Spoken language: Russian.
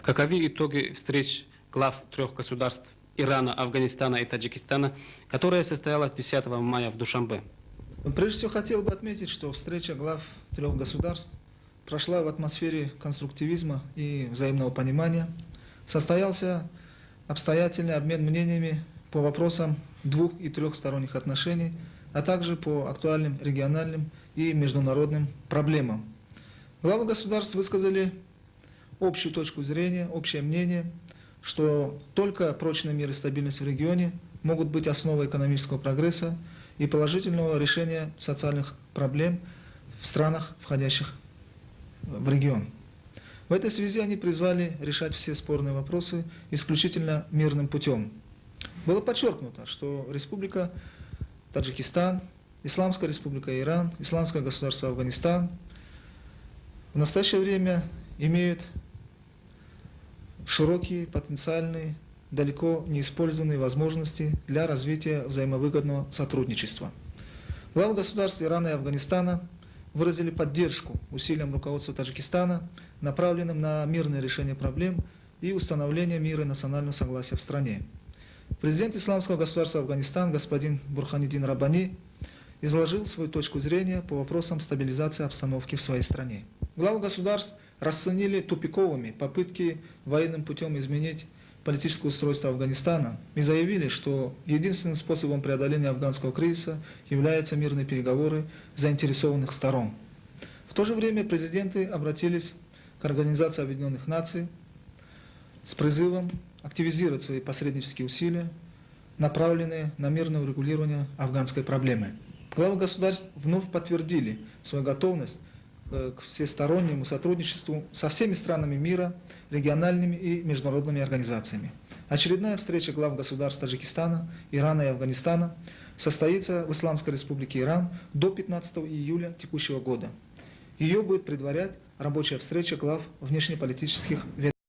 Каковы итоги встреч глав трех государств Ирана, Афганистана и Таджикистана, которая состоялась 10 мая в Душанбе? Прежде всего хотел бы отметить, что встреча глав трех государств прошла в атмосфере конструктивизма и взаимного понимания. Состоялся обстоятельный обмен мнениями по вопросам двух- и трехсторонних отношений, а также по актуальным региональным и международным проблемам. Главы государств высказали общую точку зрения, общее мнение, что только прочный мир и стабильность в регионе могут быть основой экономического прогресса и положительного решения социальных проблем в странах, входящих в регион. В этой связи они призвали решать все спорные вопросы исключительно мирным путем. Было подчеркнуто, что Республика Таджикистан, Исламская Республика Иран, Исламское государство Афганистан в настоящее время имеют широкие, потенциальные, далеко неиспользованные возможности для развития взаимовыгодного сотрудничества. Главы государств Ирана и Афганистана выразили поддержку усилиям руководства Таджикистана, направленным на мирное решение проблем и установление мира и национального согласия в стране. Президент Исламского государства Афганистан господин Бурханиддин Раббани изложил свою точку зрения по вопросам стабилизации обстановки в своей стране. Главы государств расценили тупиковыми попытки военным путем изменить политическое устройство Афганистана и заявили, что единственным способом преодоления афганского кризиса являются мирные переговоры заинтересованных сторон. В то же время президенты обратились к Организации Объединенных Наций с призывом активизировать свои посреднические усилия, направленные на мирное урегулирование афганской проблемы. Главы государств вновь подтвердили свою готовность к всестороннему сотрудничеству со всеми странами мира, региональными и международными организациями. Очередная встреча глав государств Таджикистана, Ирана и Афганистана состоится в Исламской Республике Иран до 15 июля текущего года. Ее будет предварять рабочая встреча глав внешнеполитических ведомств.